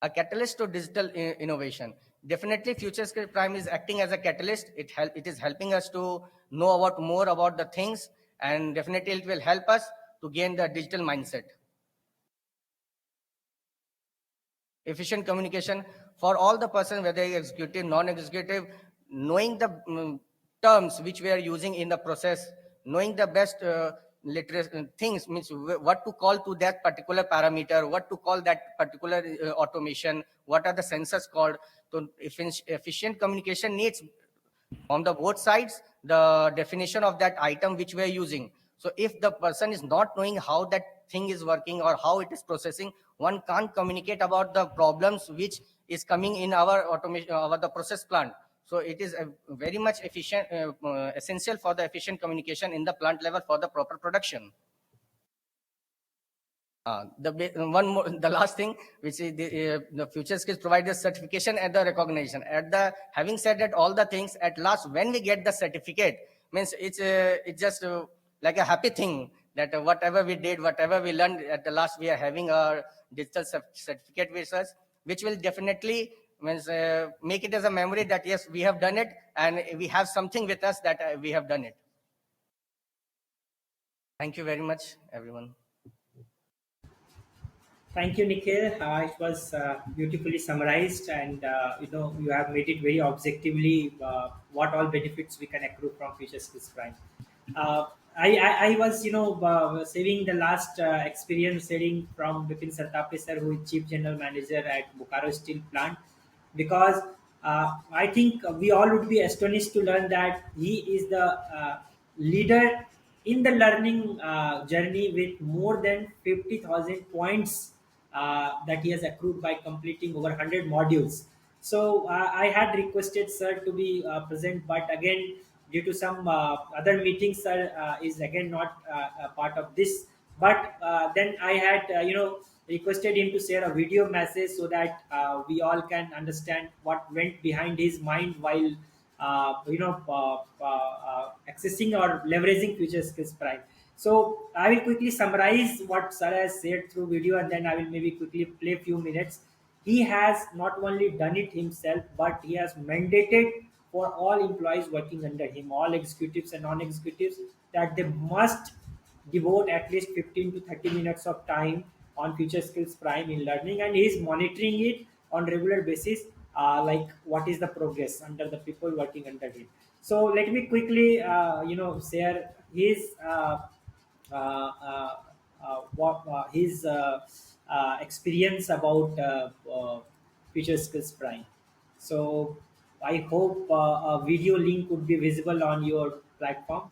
A catalyst to digital innovation. Definitely, Future Skill Prime is acting as a catalyst. It is helping us to know about more about the things, and definitely it will help us to gain the digital mindset. Efficient communication for all the person, whether executive, non-executive, knowing the terms which we are using in the process, knowing the best things, means what to call to that particular parameter, what to call that particular automation, what are the sensors called. So efficient communication needs from the both sides, the definition of that item which we are using. So if the person is not knowing how that thing is working or how it is processing, one can't communicate about the problems which is coming in our automation, the process plant. So it is very much efficient, essential for the efficient communication in the plant level for the proper production. One more, the last thing, which is the future skills provide the certification and the recognition. Having said that, all the things at last, when we get the certificate, means it's just like a happy thing that whatever we did, whatever we learned, at the last we are having a digital certificate with us, which will definitely means make it as a memory that yes, we have done it, and we have something with us that we have done it. Thank you very much, everyone. Thank you, Nikhil. It was beautifully summarized, and you have made it very objectively what all benefits we can accrue from Future Skills Prime. I was saving the last experience sharing from Bipin Sartape sir, who is Chief General Manager at Bokaro Steel Plant, because I think we all would be astonished to learn that he is the leader in the learning journey with more than 50,000 points that he has accrued by completing over 100 modules. So I had requested sir to be present, but again, due to some other meetings, sir is again not a part of this. But then I had, requested him to share a video message so that we all can understand what went behind his mind while accessing or leveraging Future Skills Prime. So I will quickly summarize what sir has said through video, and then I will maybe quickly play few minutes. He has not only done it himself, but he has mandated for all employees working under him, all executives and non-executives, that they must devote at least 15 to 30 minutes of time on Future Skills Prime in learning, and he is monitoring it on regular basis, like what is the progress under the people working under him. So let me quickly share his what his experience about Future Skills Prime. So I hope a video link would be visible on your platform.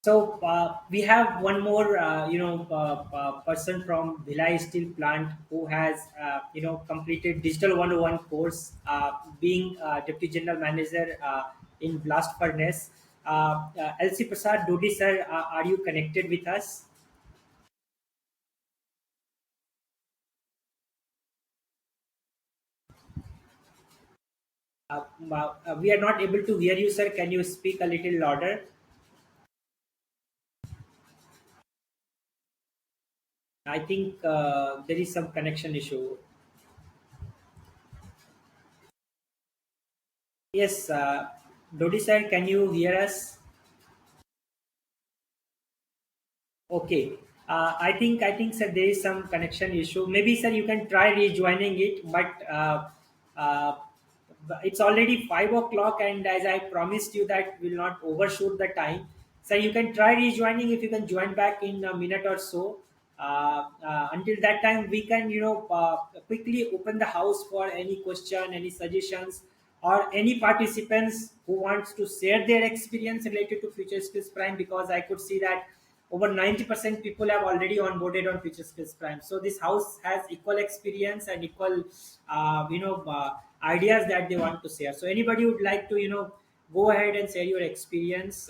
So we have one more, person from Bhilai Steel Plant who has, completed Digital 101 course, being Deputy General Manager in Blast Furnace. LC Prasad Dodi sir, are you connected with us? We are not able to hear you, sir. Can you speak a little louder? I think there is some connection issue. Yes, Dodi sir, can you hear us? Okay. I think sir there is some connection issue. Maybe sir you can try rejoining it, but Uh, it's already 5 o'clock, and as I promised you that we'll not overshoot the time. So you can try rejoining if you can join back in a minute or so. Until that time, we can quickly open the house for any question, any suggestions, or any participants who wants to share their experience related to Future Skills Prime, because I could see that over 90% people have already onboarded on Future Skills Prime. So this house has equal experience and equal ideas that they want to share. So anybody would like to go ahead and share your experience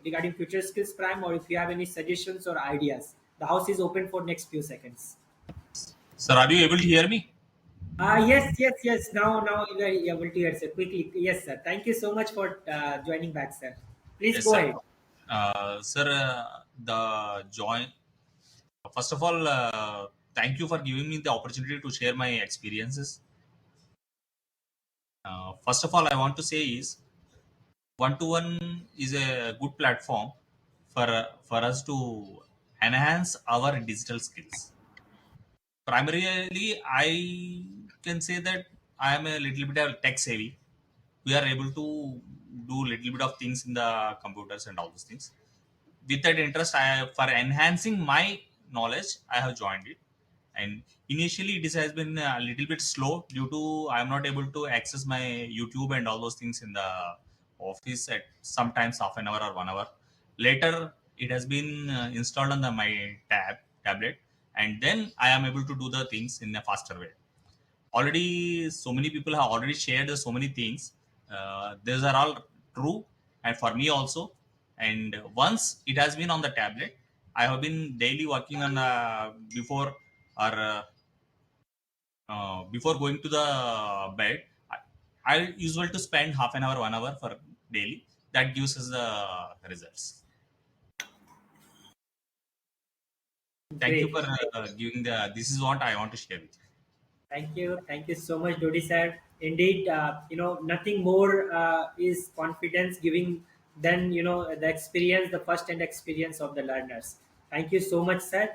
regarding Future Skills Prime, or if you have any suggestions or ideas, the house is open for next few seconds. Sir, are you able to hear me? Yes, yes, yes. Now you are able to hear, sir. Quickly, yes, sir. Thank you so much for joining back, sir. Please Yes, go sir. ahead. Sir, the join. First of all, thank you for giving me the opportunity to share my experiences. First of all, I want to say is one-to-one is a good platform for us to enhance our digital skills. Primarily, I can say that I am a little bit of tech savvy. We are able to do little bit of things in the computers and all those things. With that interest, for enhancing my knowledge, I have joined it. And initially, this has been a little bit slow due to I am not able to access my YouTube and all those things in the office at sometimes half an hour or 1 hour. Later, it has been installed on my tablet, and then I am able to do the things in a faster way. Already so many people have already shared so many things. These are all true, and for me also. And once it has been on the tablet, I have been daily working on or before going to the bed. I usually to spend half an hour 1 hour for daily. That gives us the results. Thank you Great. for giving the this is what I want to share with you. Thank you so much, Dodi sir. Indeed, nothing more is confidence giving than the experience, the first-hand experience of the learners. Thank you so much, sir.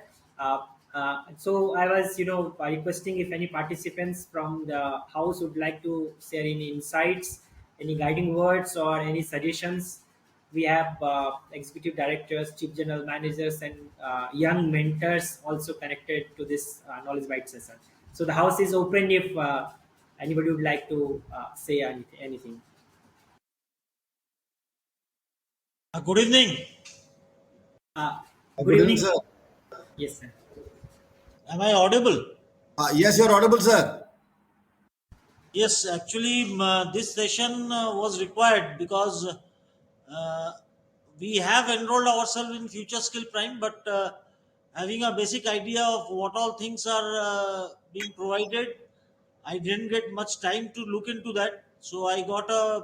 So I was, requesting if any participants from the house would like to share any insights, any guiding words, or any suggestions. We have executive directors, chief general managers, and young mentors also connected to this knowledge bite session. So the house is open if anybody would like to say anything. Good evening. Uh, Good Good evening, evening. sir. Yes, sir. Am I audible? Yes, you're audible, sir. Yes, actually, this session was required because uh, we have enrolled ourselves in Future Skill Prime, but having a basic idea of what all things are being provided, I didn't get much time to look into that. So I got a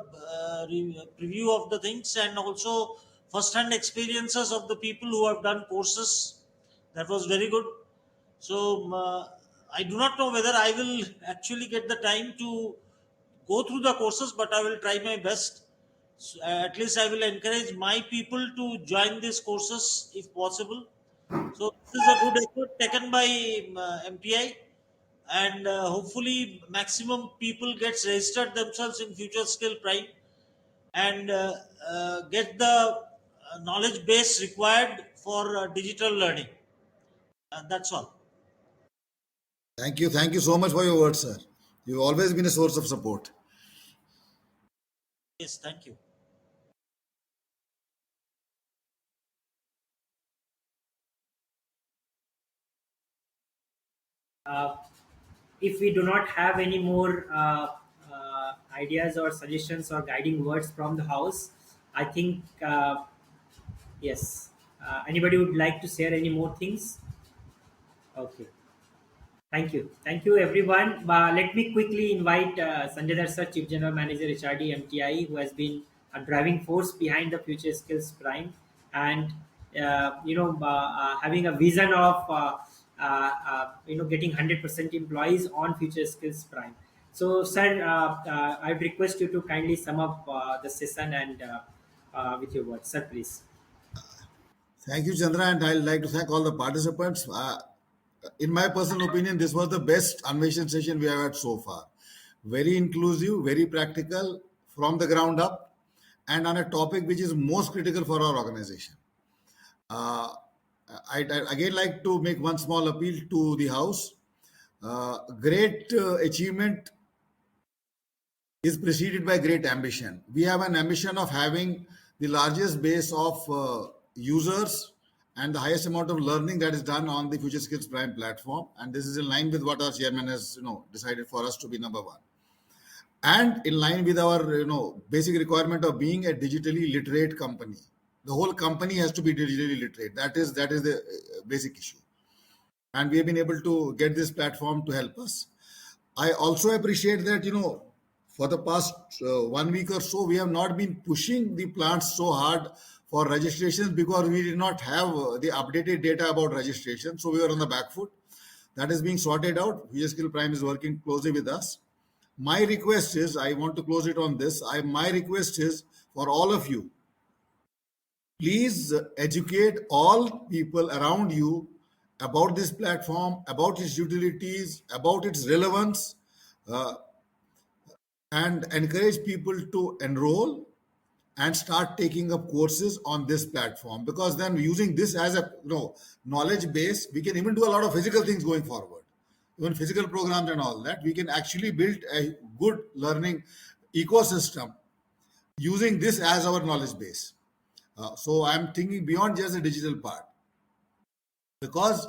preview of the things and also first-hand experiences of the people who have done courses. That was very good. So I do not know whether I will actually get the time to go through the courses, but I will try my best. So, at least I will encourage my people to join these courses if possible. So this is a good effort taken by MTI, and hopefully maximum people gets registered themselves in Future Skill Prime and get the knowledge base required for digital learning. That's all. Thank you. Thank you so much for your words, sir. You've always been a source of support. Yes, thank you. Uh, if we do not have any more ideas or suggestions or guiding words from the house, I think yes. Anybody would like to share any more things? Okay. Thank you, everyone. Let me quickly invite Sanjay Dar sir, Chief General Manager HRD MTI, who has been a driving force behind the Future Skills Prime, and having a vision of getting 100% employees on Future Skills Prime. So, sir, I'd request you to kindly sum up the session and with your words, sir, please. Thank you, Chandra, and I'd like to thank all the participants. In my personal opinion, this was the best Anveshan session we have had so far. very inclusive, very practical, from the ground up, and on a topic which is most critical for our organization. Uh, I again like to make one small appeal to the House. Great achievement is preceded by great ambition. We have an ambition of having the largest base of users and the highest amount of learning that is done on the Future Skills Prime platform, and this is in line with what our chairman has decided for us to be number one, and in line with our basic requirement of being a digitally literate company. The whole company has to be digitally literate. That is the basic issue, and we have been able to get this platform to help us. I also appreciate that, for the past 1 week or so, we have not been pushing the plants so hard for registrations because we did not have the updated data about registration. So we were on the back foot. That is being sorted out. FutureSkill Prime is working closely with us. My request is, I want to close it on this. My request is for all of you, please educate all people around you about this platform, about its utilities, about its relevance, uh, and encourage people to enroll and start taking up courses on this platform, because then using this as a knowledge base, we can even do a lot of physical things going forward, even physical programs and all that. We can actually build a good learning ecosystem using this as our knowledge base. So I'm thinking beyond just the digital part, because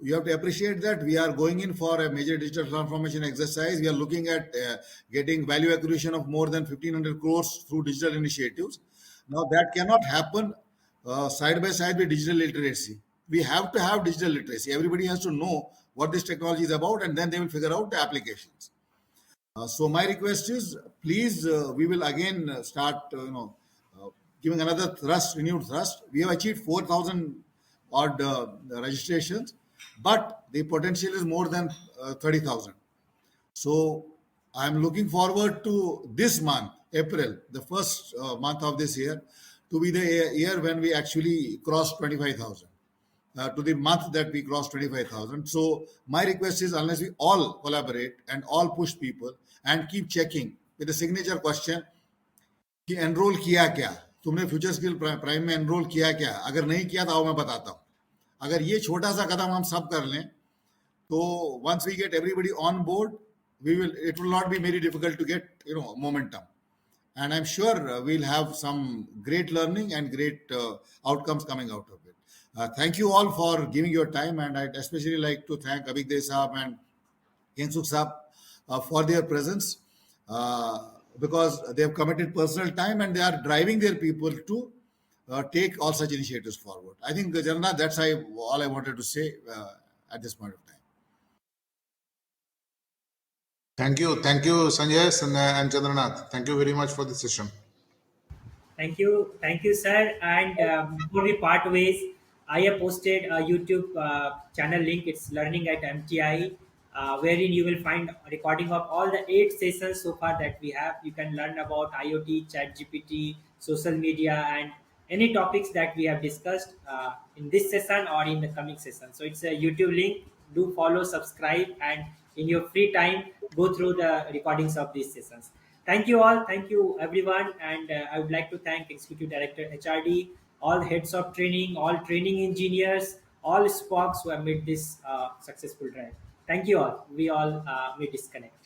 you have to appreciate that we are going in for a major digital transformation exercise. We are looking at getting value acquisition of more than 1,500 crores through digital initiatives. Now, that cannot happen side by side with digital literacy. We have to have digital literacy. Everybody has to know what this technology is about, and then they will figure out the applications. So my request is, please, we will again start, giving another thrust, renewed thrust. We have achieved 4,000 odd registrations, but the potential is more than 30,000. So I'm looking forward to this month, April, the first month of this year, to be the year when we actually cross 25,000. To the month that we cross 25,000. So my request is, unless we all collaborate and all push people and keep checking with the signature question कि enrol किया क्या, तुमने future skill prime में enrol किया क्या, अगर नहीं किया तो आओ मैं बताता हूँ. अगर ये छोटा सा कदम हम सब कर लें, तो once we get everybody on board, it will not be very difficult to get momentum, and I'm sure we'll have some great learning and great outcomes coming out of it. Thank you all for giving your time, and I'd especially like to thank Abhigday Saab and Kensuk Saab for their presence, because they have committed personal time and they are driving their people to take all such initiatives forward. I think, Janna, that's all I wanted to say at this point of time. Thank you, Sanjay and Chandranath. Thank you very much for this session. Thank you, sir. And before we part ways, I have posted a YouTube channel link. It's Learning at MTI, wherein you will find a recording of all the 8 sessions so far that we have. You can learn about IoT, ChatGPT, social media, and any topics that we have discussed in this session or in the coming session. So it's a YouTube link. Do follow, subscribe, and in your free time, go through the recordings of these sessions. Thank you all. Thank you, everyone. And I would like to thank Executive Director HRD, all heads of training, all training engineers, all SPOCs who have made this successful drive. Thank you all. We all may disconnect.